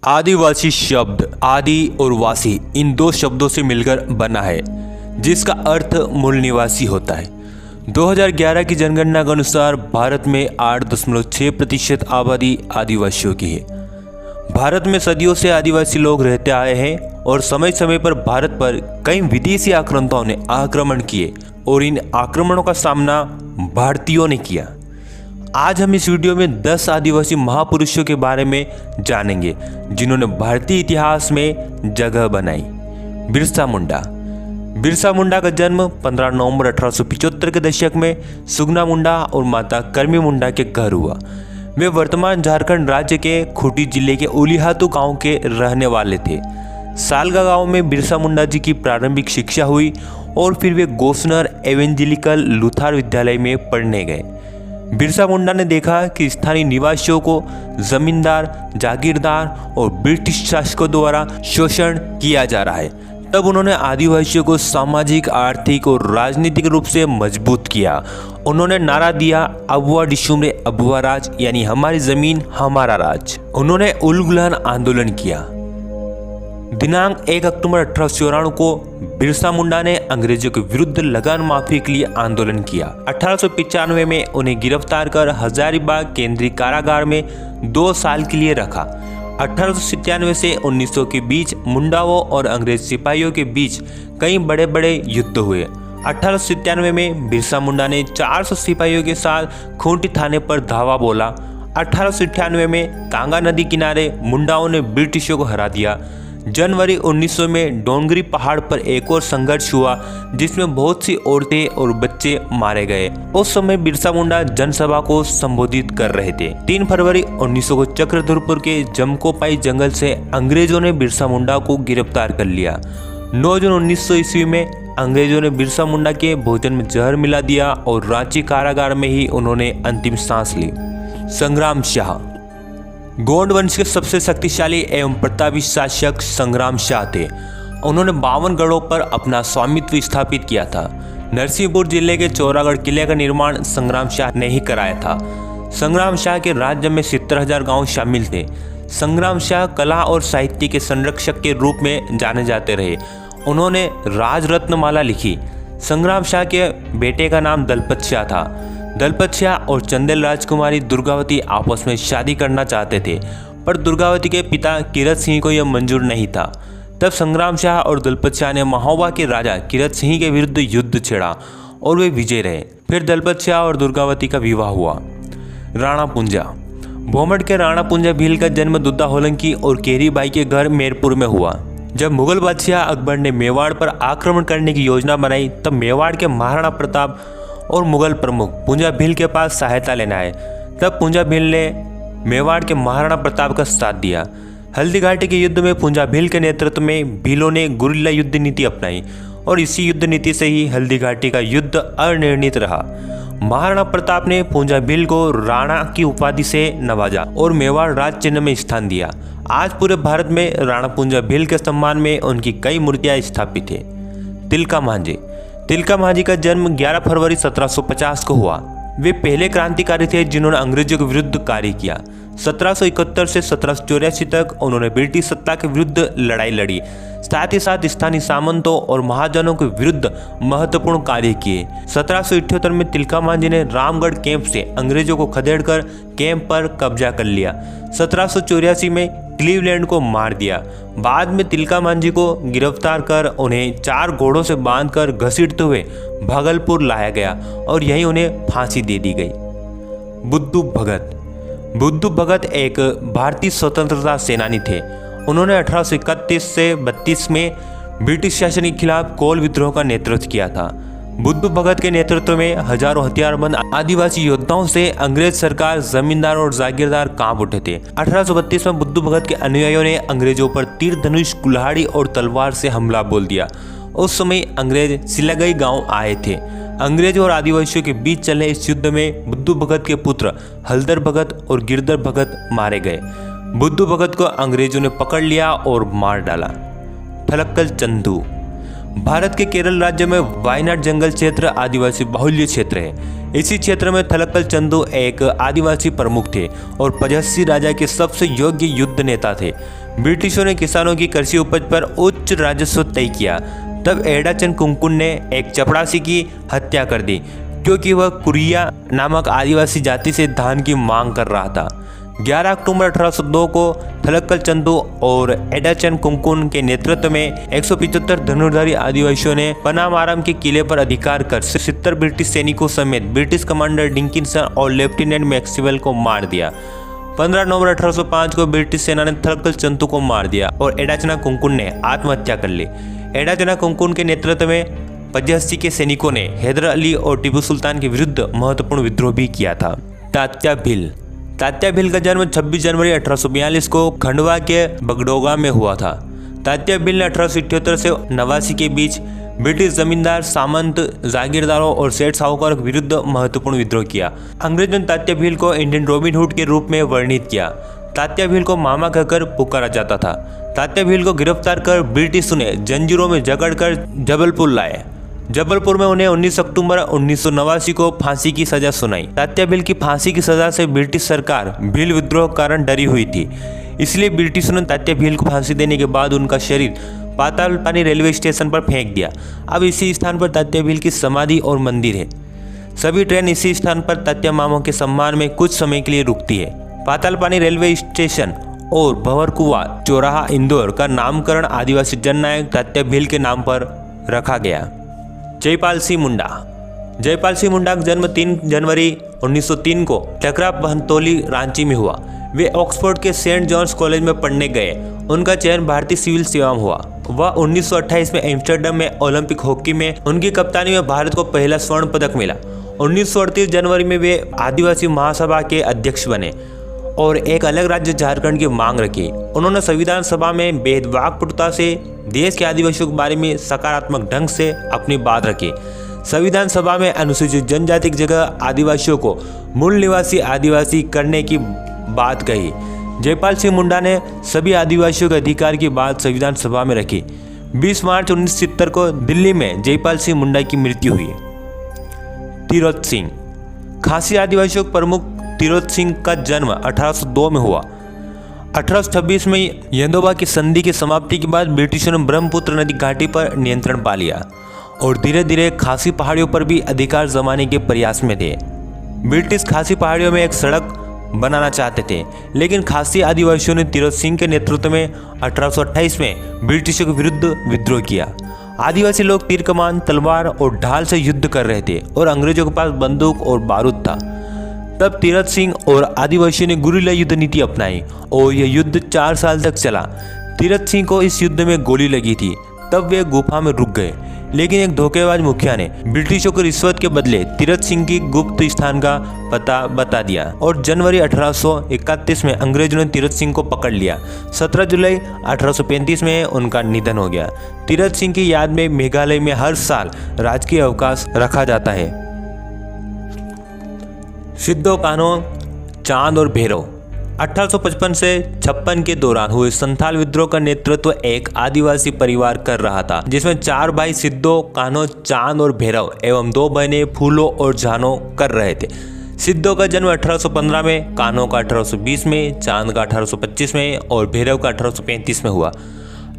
आदिवासी शब्द आदि और वासी इन दो शब्दों से मिलकर बना है, जिसका अर्थ मूल निवासी होता है। 2011 की जनगणना के अनुसार भारत में 8.6% आबादी आदिवासियों की है। भारत में सदियों से आदिवासी लोग रहते आए हैं और समय समय पर भारत पर कई विदेशी आक्रांताओं ने आक्रमण किए और इन आक्रमणों का सामना भारतीयों ने किया। आज हम इस वीडियो में 10 आदिवासी महापुरुषों के बारे में जानेंगे जिन्होंने भारतीय इतिहास में जगह बनाई। बिरसा मुंडा का जन्म 15 नवंबर 1875 के दशक में सुगना मुंडा और माता कर्मी मुंडा के घर हुआ। वे वर्तमान झारखंड राज्य के खूंटी जिले के उलिहातू गांव के रहने वाले थे। सालगा गांव में बिरसा मुंडा जी की प्रारंभिक शिक्षा हुई और फिर वे गोसनर एवेंजेलिकल लूथर विद्यालय में पढ़ने गए। बिरसा मुंडा ने देखा कि स्थानीय निवासियों को जमींदार, जागीरदार और ब्रिटिश शासकों द्वारा शोषण किया जा रहा है। तब उन्होंने आदिवासियों को सामाजिक, आर्थिक और राजनीतिक रूप से मजबूत किया। उन्होंने नारा दिया, अबुआ डिशुमरे अबुआ राज, यानी हमारी जमीन हमारा राज। उन्होंने उलगुलान आंदोलन किया। दिनांक 1 अक्टूबर 1894 को बिरसा मुंडा ने अंग्रेजों के विरुद्ध लगान माफी के लिए आंदोलन किया। 1895 में उन्हें गिरफ्तार कर हजारीबाग केंद्रीय कारागार में 2 साल के लिए रखा। 1897 से 1900 के बीच मुंडाओं और अंग्रेज सिपाहियों के बीच कई बड़े बड़े युद्ध हुए। 1897 में बिरसा मुंडा ने 400 सिपाहियों के साथ खूंटी थाने पर धावा बोला। 1898 में कांगा नदी किनारे मुंडाओं ने ब्रिटिशों को हरा दिया। जनवरी 1900 में डोंगरी पहाड़ पर एक और संघर्ष हुआ जिसमें बहुत सी औरतें और बच्चे मारे गए। उस समय बिरसा मुंडा जनसभा को संबोधित कर रहे थे। 3 फरवरी 1900 को चक्रधरपुर के जमकोपाई जंगल से अंग्रेजों ने बिरसा मुंडा को गिरफ्तार कर लिया। 9 जून 1900 ईस्वी में अंग्रेजों ने बिरसा मुंडा के भोजन में जहर मिला दिया और रांची कारागार में ही उन्होंने अंतिम सांस ली। संग्राम शाह गोंड वंश के सबसे शक्तिशाली एवं प्रतापी शासक संग्राम शाह थे। उन्होंने 52 गढ़ों पर अपना स्वामित्व स्थापित किया था। नरसिंहपुर जिले के चौरागढ़ किले का निर्माण संग्राम शाह ने ही कराया था। संग्राम शाह के राज्य में 70,000 गांव शामिल थे। संग्राम शाह कला और साहित्य के संरक्षक के रूप में जाने जाते रहे। उन्होंने राजरत्नमाला लिखी। संग्राम शाह के बेटे का नाम दलपत शाह था। दलपत शाह और चंदेल राजकुमारी दुर्गावती आपस में शादी करना चाहते थे, पर दुर्गावती के पिता किरत सिंह को यह मंजूर नहीं था। तब संग्राम शाह और दलपत शाह ने महोबा के राजा किरत सिंह के विरुद्ध युद्ध छेड़ा और वे विजय रहे। फिर दलपत शाह और दुर्गावती का विवाह हुआ। राणा पुंजा भोमट के राणा पुंजा भील का जन्म दुद्दा होलंकी और केरी बाई के घर मेरपुर में हुआ। जब मुगल बादशाह अकबर ने मेवाड़ पर आक्रमण करने की योजना बनाई, तब मेवाड़ के महाराणा प्रताप और मुगल प्रमुख पुंजा भील के पास सहायता लेने आए। तब पुंजा भील ने मेवाड़ के महाराणा प्रताप का साथ दिया। हल्दी घाटी के युद्ध में पुंजा भील के नेतृत्व में भीलों ने गुरिल्ला युद्ध नीति अपनाई और इसी युद्ध नीति से ही हल्दी घाटी का युद्ध अनिर्णित रहा। महाराणा प्रताप ने पुंजा भील को राणा की उपाधि से नवाजा और मेवाड़ राज चिन्ह में स्थान दिया। आज पूरे भारत में राणा पुंजा भील के सम्मान में उनकी कई मूर्तियां स्थापित है। तिलका मांझी का जन्म 11 फरवरी 1750 को हुआ। वे पहले क्रांतिकारी थे जिन्होंने अंग्रेजों के विरुद्ध कार्य किया। 1771 से 1784 तक उन्होंने ब्रिटिश सत्ता के विरुद्ध लड़ाई लड़ी। साथ ही साथ स्थानीय सामंतों और महाजनों के विरुद्ध महत्वपूर्ण कार्य किए। 1778 में तिलका मांझी ने रामगढ़ कैंप से अंग्रेजों को खदेड़कर कैंप पर कब्जा कर लिया। 1784 में क्लीवलैंड को मार दिया। बाद में तिलका मांझी को गिरफ्तार कर उन्हें 4 घोड़ों से बांधकर घसीटते हुए भागलपुर लाया गया और यहीं उन्हें फांसी दे दी गई। बुद्धू भगत एक भारतीय स्वतंत्रता सेनानी थे। उन्होंने 1831 से 32 में ब्रिटिश शासन के खिलाफ कोल विद्रोह का नेतृत्व किया था। बुद्धू भगत के नेतृत्व में हजारों हथियारबंद आदिवासी योद्धाओं से अंग्रेज सरकार, जमींदार और जागीरदार कांप उठे थे। 1832 में बुद्धू भगत के अनुयायियों ने अंग्रेजों पर तीर धनुष, कुल्हाड़ी और तलवार से हमला बोल दिया। उस समय अंग्रेज सिलागई गांव आए थे। अंग्रेजों और आदिवासियों के बीच चले इस युद्ध में बुद्धू भगत के पुत्र हलदर भगत और गिरधर भगत मारे गए। बुद्धू भगत को अंग्रेजों ने पकड़ लिया और मार डाला। थलक्कल चंदू भारत के केरल राज्य में वायनाड जंगल क्षेत्र आदिवासी बाहुल्य क्षेत्र है। इसी क्षेत्र में थलक्कल चंदू एक आदिवासी प्रमुख थे और पजस्सी राजा के सबसे योग्य युद्ध नेता थे। ब्रिटिशों ने किसानों की कृषि उपज पर उच्च राजस्व तय किया। तब एडाचन कुंकुन ने एक चपड़ासी की हत्या कर दी क्योंकि वह कुरिया नामक आदिवासी जाति से धान की मांग कर रहा था। 11 अक्टूबर 1802 को थलक्कल चंदू और एडाचन कुंकुन के नेतृत्व में 175 धनुर्धारी आदिवासियों ने पनामाराम के किले पर अधिकार कर 70 ब्रिटिश सैनिकों समेत ब्रिटिश कमांडर डिकिंसन और लेफ्टिनेंट मैक्सवेल को मार दिया। 15 नवंबर 1805 को ब्रिटिश सेना ने थलक्कल चंदू को मार दिया और एडाचना कुंकुन ने आत्महत्या कर ली। एडाचना कुंकुन के नेतृत्व में 85 के सैनिकों ने हैदर अली और टीपू सुल्तान के विरुद्ध महत्वपूर्ण विद्रोह भी किया था। तात्या भील का जन्म 26 जनवरी 1842 को खंडवा के बगडोगा में हुआ था। तात्या भील ने 1878 से 89 के बीच ब्रिटिश जमींदार, सामंत, जागीरदारों और सेठ साहूकारों के विरुद्ध महत्वपूर्ण विद्रोह किया। अंग्रेजों ने तात्या भील को इंडियन रॉबिन हुड के रूप में वर्णित किया। तात्या भील को मामा कहकर पुकारा जाता था। तात्या भील को गिरफ्तार कर ब्रिटिशों ने जंजीरों में जकड़कर जबलपुर लाए। जबलपुर में उन्हें 19 अक्टूबर 1989 को फांसी की सजा सुनाई। तात्या भील की फांसी की सजा से ब्रिटिश सरकार भील विद्रोह के कारण डरी हुई थी, इसलिए ब्रिटिशों ने तात्या भील को फांसी देने के बाद उनका शरीर पाताल पानी रेलवे स्टेशन पर फेंक दिया। अब इसी स्थान पर तात्या भील की समाधि और मंदिर है। सभी ट्रेन इसी स्थान पर तात्या मामा के सम्मान में कुछ समय के लिए रुकती है। पाताल पानी रेलवे स्टेशन और भंवरकुआ चौराहा इंदौर का नामकरण आदिवासी जननायक तात्या भील के नाम पर रखा गया। जयपाल सिंह मुंडा का जन्म 3 जनवरी 1903 को टकरा बहनतौली रांची में हुआ। वे ऑक्सफोर्ड के सेंट जॉन्स कॉलेज में पढ़ने गए। उनका चयन भारतीय सिविल सेवा में हुआ। वह 1928 में एम्स्टर्डम में ओलंपिक हॉकी में उनकी कप्तानी में भारत को पहला स्वर्ण पदक मिला। 1938 जनवरी में वे आदिवासी महासभा के अध्यक्ष बने और एक अलग राज्य झारखंड की मांग रखी। उन्होंने संविधान सभा में भेदभाव प्रथा से देश के आदिवासियों के बारे में सकारात्मक ढंग से अपनी बात रखी। संविधान सभा में अनुसूचित जनजाति की जगह आदिवासियों को मूल निवासी आदिवासी करने की बात कही। जयपाल सिंह मुंडा ने सभी आदिवासियों के अधिकार की बात संविधान सभा में रखी। 20 मार्च 1970 को दिल्ली में जयपाल सिंह मुंडा की मृत्यु हुई। तिरोत सिंह खासी आदिवासियों के प्रमुख तिरोत सिंह का जन्म 1802 में हुआ। 1826 में येंदोबा की संधि की समाप्ति के बाद ब्रिटिशों ने ब्रह्मपुत्र नदी घाटी पर नियंत्रण पा लिया और धीरे धीरे खासी पहाड़ियों पर भी अधिकार जमाने के प्रयास में थे। ब्रिटिश खासी पहाड़ियों में एक सड़क बनाना चाहते थे, लेकिन खासी आदिवासियों ने तिरोत सिंह के नेतृत्व में 1828 में ब्रिटिशों के विरुद्ध विद्रोह किया। आदिवासी लोग तीर कमान, तलवार और ढाल से युद्ध कर रहे थे और अंग्रेजों के पास बंदूक और बारूद था। तब तिरोत सिंह और आदिवासियों ने गुरिल्ला युद्ध नीति अपनाई और यह युद्ध 4 साल तक चला। तिरोत सिंह को इस युद्ध में गोली लगी थी। तब वे गुफा में रुक गए, लेकिन एक धोखेबाज मुखिया ने ब्रिटिशों को रिश्वत के बदले तिरोत सिंह की गुप्त स्थान का पता बता दिया और जनवरी 1831 में अंग्रेजों ने तिरोत सिंह को पकड़ लिया। 17 जुलाई 1835 में उनका निधन हो गया। तिरोत सिंह की याद में मेघालय में हर साल राजकीय अवकाश रखा जाता है। सिद्धो कान्हो, चांद और भैरव 1855 से 56 के दौरान हुए संथाल विद्रोह का नेतृत्व एक आदिवासी परिवार कर रहा था, जिसमें 4 भाई सिद्धो, कान्हो, चांद और भैरव एवं 2 बहनें फूलो और जानो कर रहे थे। सिद्धो का जन्म 1815 में, कान्हो का 1820 में, चांद का 1825 में और भैरव का 1835 में हुआ।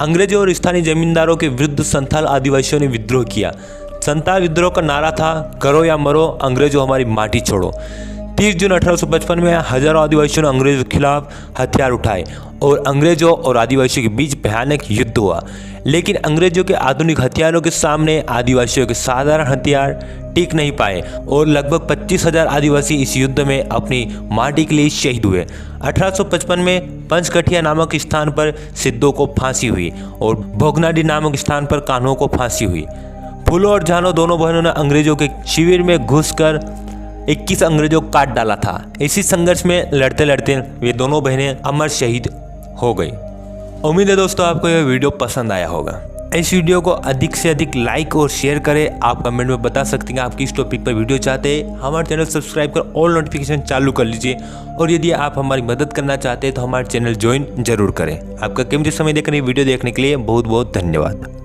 अंग्रेजों और स्थानीय जमींदारों के विरुद्ध संथाल आदिवासियों ने विद्रोह किया। संथाल विद्रोह का नारा था, करो या मरो, अंग्रेजों हमारी माटी छोड़ो। 30 जून 1855 में हजारों आदिवासियों ने अंग्रेजों के खिलाफ हथियार उठाए और अंग्रेजों और आदिवासियों के बीच भयानक युद्ध हुआ। लेकिन अंग्रेजों के आधुनिक हथियारों के सामने आदिवासियों के साधारण हथियार टिक नहीं पाए और लगभग 25,000 आदिवासी इस युद्ध में अपनी माटी के लिए शहीद हुए। 1855 में पंचकठिया नामक स्थान पर सिद्धो को फांसी हुई और भोगनाडी नामक स्थान पर कान्हो को फांसी हुई। फूलो और जानो दोनों बहनों ने अंग्रेजों के शिविर में घुसकर 21 अंग्रेजों को काट डाला था। इसी संघर्ष में लड़ते लड़ते वे दोनों बहनें अमर शहीद हो गई। उम्मीद है दोस्तों आपको यह वीडियो पसंद आया होगा। इस वीडियो को अधिक से अधिक लाइक और शेयर करें। आप कमेंट में बता सकते हैं आप किस टॉपिक पर वीडियो चाहते हैं। हमारे चैनल सब्सक्राइब कर ऑल नोटिफिकेशन चालू कर लीजिए और यदि आप हमारी मदद करना चाहते हैं तो हमारे चैनल ज्वाइन जरूर करें। आपका कीमती समय देकर वीडियो देखने के लिए बहुत बहुत धन्यवाद।